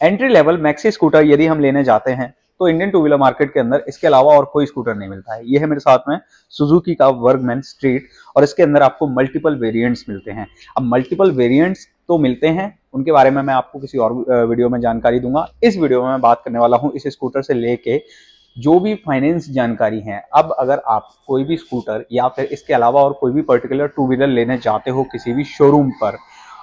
Entry level maxi scooter यदि हम लेने जाते हैं तो इंडियन टू व्हीलर मार्केट के अंदर इसके अलावा और कोई स्कूटर नहीं मिलता है। ये है मेरे साथ में सुजुकी का वर्कमैन स्ट्रीट और इसके अंदर आपको मल्टीपल वेरिएंट्स मिलते हैं। अब मल्टीपल वेरिएंट्स तो मिलते हैं, उनके बारे में मैं आपको किसी और वीडियो में जानकारी दूंगा। इस वीडियो में मैं बात करने वाला हूं इस स्कूटर से लेके जो भी फाइनेंस जानकारी है। अब अगर आप कोई भी स्कूटर या फिर इसके अलावा और कोई भी पर्टिकुलर टू व्हीलर लेने जाते हो किसी भी शोरूम पर,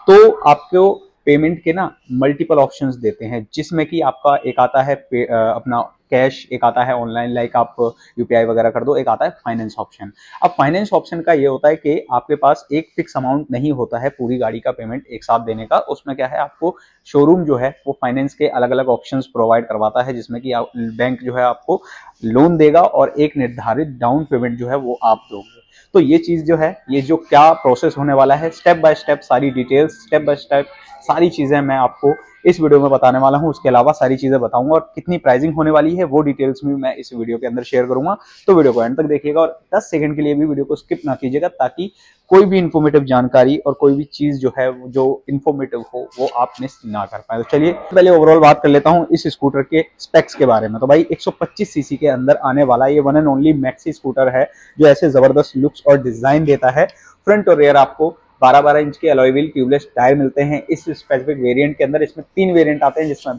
तो आपको पेमेंट के ना मल्टीपल ऑप्शंस देते हैं, जिसमें कि आपका एक आता है अपना कैश, एक आता है ऑनलाइन लाइक आप यूपीआई वगैरह कर दो, एक आता है फाइनेंस ऑप्शन। अब फाइनेंस ऑप्शन का ये होता है कि आपके पास एक फिक्स अमाउंट नहीं होता है पूरी गाड़ी का पेमेंट एक साथ देने का। उसमें क्या है, आपको शोरूम जो है वो फाइनेंस के अलग अलग ऑप्शंस प्रोवाइड करवाता है, जिसमें कि बैंक जो है आपको लोन देगा और एक निर्धारित डाउन पेमेंट जो है वो आप दोगे। तो ये चीज जो है, ये जो क्या प्रोसेस होने वाला है, स्टेप बाय स्टेप सारी डिटेल्स, स्टेप बाय स्टेप सारी चीजें मैं आपको इस वीडियो में बताने वाला हूं। उसके अलावा सारी चीजें बताऊंगा और कितनी प्राइसिंग होने वाली है वो डिटेल्स भी मैं इस वीडियो के अंदर शेयर करूंगा। तो वीडियो को एंड तक देखिएगा और 10 सेकंड के लिए भी वीडियो को स्किप ना कीजिएगा, ताकि कोई भी इंफॉर्मेटिव जानकारी और कोई भी चीज जो है जो इंफॉर्मेटिव हो वो आप मिस ना कर पाए। तो चलिए पहले ओवरऑल बात कर लेता हूं इस स्कूटर के स्पेक्स के बारे में। तो भाई 125 सीसी के अंदर आने वाला ये one and only maxi scooter है, जो ऐसे जबरदस्त लुक्स और डिजाइन देता है। फ्रंट और रेयर आपको 12-12 इंच के अलॉय व्हील ट्यूबलेस टायर मिलते हैं इस स्पेसिफिक वेरिएंट के अंदर। इसमें 3 वेरिएंट आते हैं, जिसमें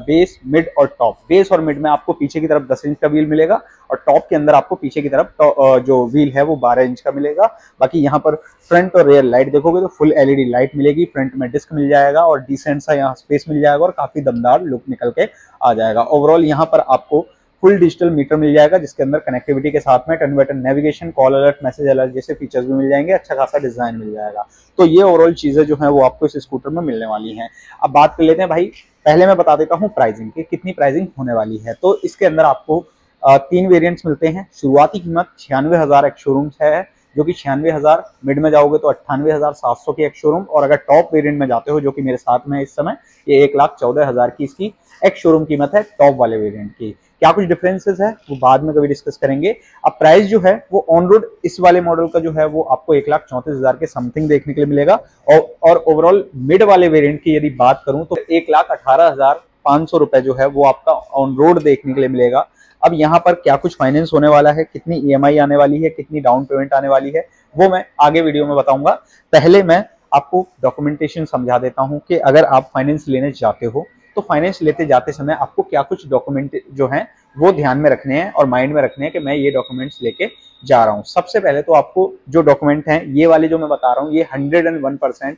बेस, मिड और टॉप। बेस और मिड में आपको पीछे की तरफ 10 इंच का व्हील मिलेगा और टॉप के अंदर आपको पीछे की तरफ जो व्हील है वो 12 इंच का मिलेगा। बाकी यहाँ पर फ्रंट और रेयर लाइट देखोगे तो फुल एलईडी लाइट मिलेगी, फ्रंट में डिस्क मिल जाएगा और डिसेंट सा यहाँ स्पेस मिल जाएगा और काफी दमदार लुक निकल के आ जाएगा। ओवरऑल यहाँ पर आपको फुल डिजिटल मीटर मिल जाएगा, जिसके अंदर कनेक्टिविटी के साथ में turn by turn navigation, call alert, message alert जैसे फीचर्स भी मिल जाएंगे। अच्छा खासा डिजाइन मिल जाएगा। तो ये ओवरऑल चीजें जो है वो आपको इस स्कूटर में मिलने वाली हैं। अब बात कर लेते हैं भाई, पहले मैं बता देता हूँ प्राइसिंग की कितनी प्राइसिंग होने वाली है। तो इसके अंदर आपको 3 वेरिएंट्स मिलते हैं। शुरुआती कीमत 96,000 एक शोरूम से है, जो कि 96,000। मिड में जाओगे तो 98,700 की एक शोरूम, और अगर टॉप वेरिएंट में जाते हो जो कि मेरे साथ में इस समय, ये 1,14,000 की इसकी एक शोरूम कीमत है टॉप वाले वेरिएंट की। क्या कुछ डिफरेंसेस है वो बाद में कभी डिस्कस करेंगे। अब प्राइस जो है वो ऑन रोड इस वाले मॉडल का जो है वो आपको 1,34,000 के समथिंग देखने के लिए मिलेगा। और ओवरऑल मिड वाले वेरिएंट की यदि बात करूं तो 1,18,500 रुपए जो है वो आपका ऑन रोड देखने के लिए मिलेगा। अब यहाँ पर क्या कुछ फाइनेंस होने वाला है, कितनी ईएमआई आने वाली है, कितनी डाउन पेमेंट आने वाली है, वो मैं आगे वीडियो में बताऊंगा। पहले मैं आपको डॉक्यूमेंटेशन समझा देता हूं कि अगर आप फाइनेंस लेने जाते हो तो फाइनेंस लेते जाते समय आपको क्या कुछ डॉक्यूमेंट जो हैं वो ध्यान में रखने हैं और माइंड में रखने हैं कि मैं ये डॉक्यूमेंट्स लेके जा रहा हूँ। सबसे पहले तो आपको जो डॉक्यूमेंट हैं ये वाले जो मैं बता रहा हूँ, ये 101%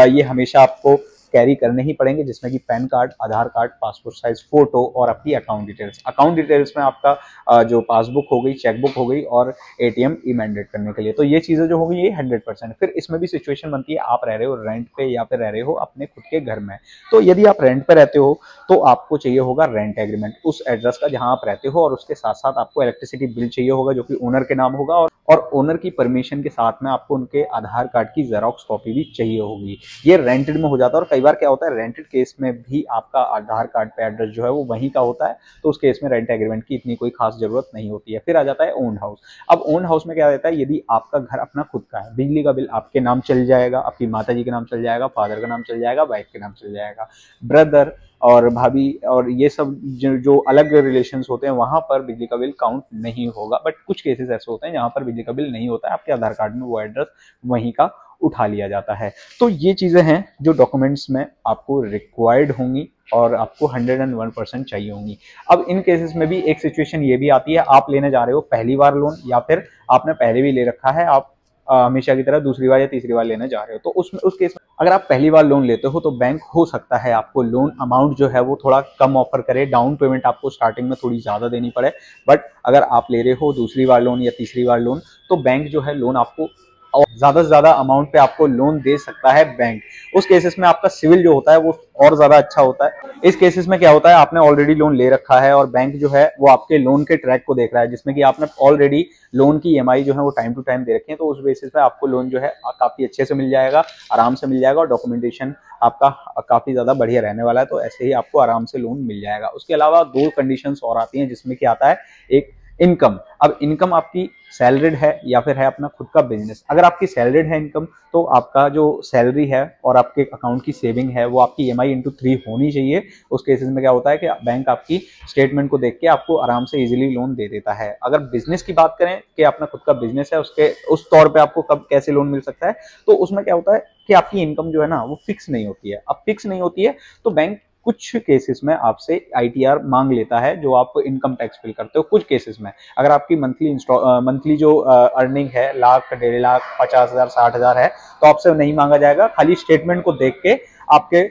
ये हमेशा आपको कैरी करने ही पड़ेंगे, जिसमें कि पैन कार्ड, आधार कार्ड, पासपोर्ट साइज फोटो और अपनी अकाउंट डिटेल्स। अकाउंट डिटेल्स में आपका जो पासबुक हो गई, चेकबुक हो गई और एटीएम इमेंडेट करने के लिए। तो ये चीजें जो होगी ये 100%। फिर इसमें भी सिचुएशन बनती है, आप रह रहे हो रेंट पे या फिर रह रहे हो अपने खुद के घर में। तो यदि आप रेंट पे रहते हो तो आपको चाहिए होगा रेंट एग्रीमेंट उस एड्रेस का जहां आप रहते हो, और उसके साथ साथ आपको इलेक्ट्रिसिटी बिल चाहिए होगा जो कि ओनर के नाम होगा, और ओनर की परमिशन के साथ में आपको उनके आधार कार्ड की जेरॉक्स कॉपी भी चाहिए होगी। ये रेंटेड में हो जाता है। और कई बार क्या होता है, रेंटेड केस में भी आपका आधार कार्ड पे एड्रेस जो है वो वहीं का होता है, तो उस केस में रेंट एग्रीमेंट की इतनी कोई खास जरूरत नहीं होती है। फिर आ जाता है ओन हाउस। अब ओन हाउस में क्या रहता है, यदि आपका घर अपना खुद का है, बिजली का बिल आपके नाम चल जाएगा, आपकी माता जी के नाम चल जाएगा, फादर का नाम चल जाएगा, वाइफ के नाम चल जाएगा। ब्रदर और भाभी और ये सब जो अलग रिलेशंस होते हैं वहां पर बिजली का बिल काउंट नहीं होगा। बट कुछ केसेस ऐसे होते हैं जहां पर बिजली का बिल नहीं होता है, आपके आधार कार्ड में वो एड्रेस वहीं का उठा लिया जाता है। तो ये चीजें हैं जो डॉक्यूमेंट्स में आपको रिक्वायर्ड होंगी और आपको 101% चाहिए होंगी। अब इन केसेस में भी एक सिचुएशन ये भी आती है, आप लेने जा रहे हो पहली बार लोन, या फिर आपने पहले भी ले रखा है, आप हमेशा की तरह दूसरी बार या तीसरी बार लेने जा रहे हो। तो उस केस में अगर आप पहली बार लोन लेते हो तो बैंक हो सकता है आपको लोन अमाउंट जो है वो थोड़ा कम ऑफर करे, डाउन पेमेंट आपको स्टार्टिंग में थोड़ी ज्यादा देनी पड़े। बट अगर आप ले रहे हो दूसरी बार लोन या तीसरी बार लोन, तो बैंक जो है लोन आपको और ज्यादा से ज्यादा अमाउंट पे आपको लोन दे सकता है बैंक। उस केसेस में आपका सिविल जो होता है वो और ज्यादा अच्छा होता है। इस केसेस में क्या होता है, आपने ऑलरेडी लोन ले रखा है और बैंक जो है वो आपके लोन के ट्रैक को देख रहा है, जिसमें कि आपने ऑलरेडी लोन की ईएमआई जो है वो टाइम टू टाइम दे रखी है। तो उस बेसिस पे आपको लोन जो है काफी अच्छे से मिल जाएगा, आराम से मिल जाएगा, और डॉक्यूमेंटेशन आपका काफी ज्यादा बढ़िया रहने वाला है। तो ऐसे ही आपको आराम से लोन मिल जाएगा। उसके अलावा 2 कंडीशंस और आती हैं, जिसमें क्या आता है, एक इनकम, अब इनकम आपकी सैलरीड है या फिर है अपना खुद का बिजनेस। अगर आपकी सैलरीड है इनकम तो आपका जो सैलरी है और आपके अकाउंट की सेविंग है वो आपकी EMI इंटू 3 होनी चाहिए। उस केसेस में क्या होता है कि बैंक आपकी स्टेटमेंट को देख के आपको आराम से इजीली लोन दे देता है। अगर बिजनेस की बात करें कि अपना खुद का बिजनेस है, उसके उस तौर पे आपको कब कैसे लोन मिल सकता है, तो उसमें क्या होता है कि आपकी इनकम जो है ना वो फिक्स नहीं होती है। अब फिक्स नहीं होती है तो बैंक कुछ केसेस में आपसे ITR मांग लेता है जो आप इनकम टैक्स फिल करते हो। कुछ केसेस में अगर आपकी मंथली जो अर्निंग है लाख, 1.5 लाख, 50,000, 60,000 है तो आपसे नहीं मांगा जाएगा, खाली स्टेटमेंट को देख के आपके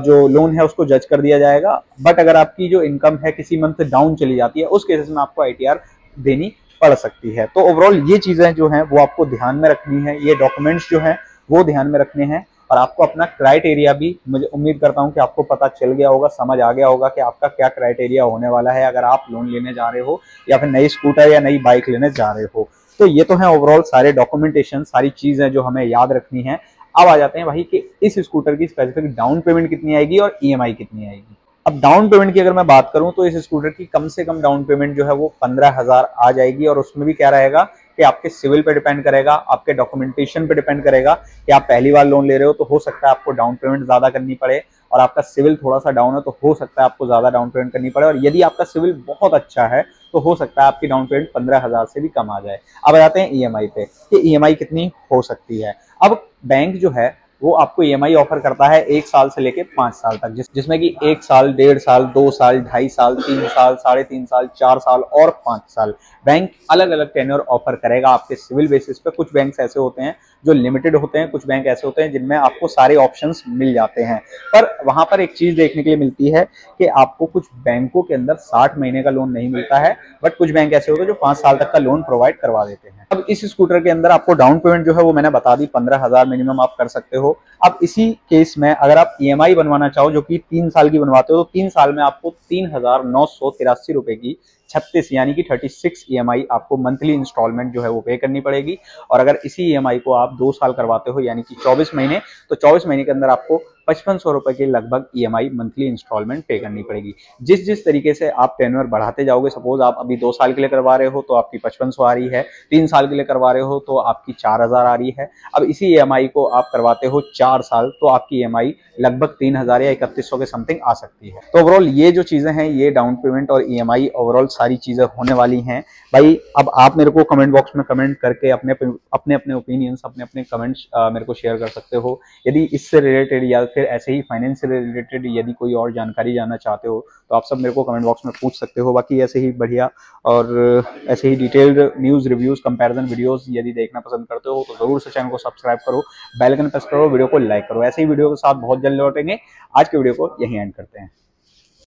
जो लोन है उसको जज कर दिया जाएगा। बट अगर आपकी जो इनकम है किसी मंथ डाउन चली जाती है उस केसेस में आपको ITR देनी पड़ सकती है। तो ओवरऑल ये चीजें जो हैं वो आपको ध्यान में रखनी है, ये डॉक्यूमेंट्स जो हैं वो ध्यान में रखने हैं। और आपको अपना क्राइटेरिया भी, मुझे उम्मीद करता हूं कि आपको पता चल गया होगा, समझ आ गया होगा कि आपका क्या क्राइटेरिया होने वाला है अगर आप लोन लेने जा रहे हो या फिर नई स्कूटर या नई बाइक लेने जा रहे हो। तो ये तो है ओवरऑल सारे डॉक्यूमेंटेशन, सारी चीजें जो हमें याद रखनी है। अब आ जाते हैं भाई कि इस स्कूटर की स्पेसिफिक डाउन पेमेंट कितनी आएगी और EMI कितनी आएगी। अब डाउन पेमेंट की अगर मैं बात करूं तो इस स्कूटर की कम से कम डाउन पेमेंट जो है वो 15,000 आ जाएगी। और उसमें भी क्या रहेगा कि आपके सिविल पे डिपेंड करेगा, आपके डॉक्यूमेंटेशन पे डिपेंड करेगा कि आप पहली बार लोन ले रहे हो तो हो सकता है आपको डाउन पेमेंट ज्यादा करनी पड़े, और आपका सिविल थोड़ा सा डाउन है तो हो सकता है आपको ज्यादा डाउन पेमेंट करनी पड़े, और यदि आपका सिविल बहुत अच्छा है तो हो सकता है आपकी डाउन पेमेंट 15,000 से भी कम आ जाए। अब आ जाते हैं EMI पे कि EMI कितनी हो सकती है। अब बैंक जो है वो आपको EMI ऑफर करता है 1 साल से लेके 5 साल तक, जिसमें कि 1 साल, 1.5 साल, 2 साल, 2.5 साल, 3 साल, 3.5 साल, 4 साल और 5 साल। बैंक अलग अलग टेन्योर ऑफर करेगा आपके सिविल बेसिस पे। कुछ बैंक ऐसे होते हैं जो लिमिटेड होते हैं, कुछ बैंक ऐसे होते हैं जिनमें आपको सारे ऑप्शंस मिल जाते हैं। पर वहां पर एक चीज देखने के लिए मिलती है कि आपको कुछ बैंकों के अंदर 60 महीने का लोन नहीं मिलता है, बट कुछ बैंक ऐसे होते हैं जो 5 साल तक का लोन प्रोवाइड करवा देते हैं। अब इस स्कूटर के अंदर आपको डाउन पेमेंट जो है वो मैंने बता दी 15,000 मिनिमम आप कर सकते हो। अब इसी केस में अगर आप EMI बनवाना चाहो जो कि 3 साल की बनवाते हो तो 3 साल में आपको 3,983 रुपए की 36 यानी कि 36 EMI आपको मंथली इंस्टॉलमेंट जो है वो पे करनी पड़ेगी। और अगर इसी EMI को आप 2 साल करवाते हो यानी कि 24 महीने, तो 24 महीने के अंदर आपको 5500 रुपए के लगभग EMI मंथली इंस्टॉलमेंट पे करनी पड़ेगी। जिस तरीके से आप टेन्योर बढ़ाते जाओगे, सपोज आप अभी 2 साल के लिए करवा रहे हो तो आपकी 5500 आ रही है, 3 साल के लिए करवा रहे हो तो आपकी 4,000 आ रही है। अब इसी EMI को आप करवाते हो 4 साल तो आपकी EMI लगभग 3,000 या 3,100 के समथिंग आ सकती है। तो ओवरऑल ये जो चीजें हैं, ये डाउन पेमेंट और EMI ओवरऑल सारी चीजें होने वाली हैं भाई। अब आप मेरे को कमेंट बॉक्स में कमेंट करके अपने अपने ओपिनियंस, अपने कमेंट्स मेरे को शेयर कर सकते हो। यदि इससे रिलेटेड या फिर ऐसे ही फाइनेंस से रिलेटेड यदि कोई और जानकारी जानना चाहते हो तो आप सब मेरे को कमेंट बॉक्स में पूछ सकते हो। बाकी ऐसे ही बढ़िया और ऐसे ही detailed news, reviews, comparison videos यदि देखना पसंद करते हो तो जरूर से चैनल को सब्सक्राइब करो, बेल आइकन प्रेस करो, वीडियो को लाइक करो। ऐसे ही वीडियो के साथ बहुत जल्द लौटेंगे। आज के वीडियो को यहीं एंड करते हैं।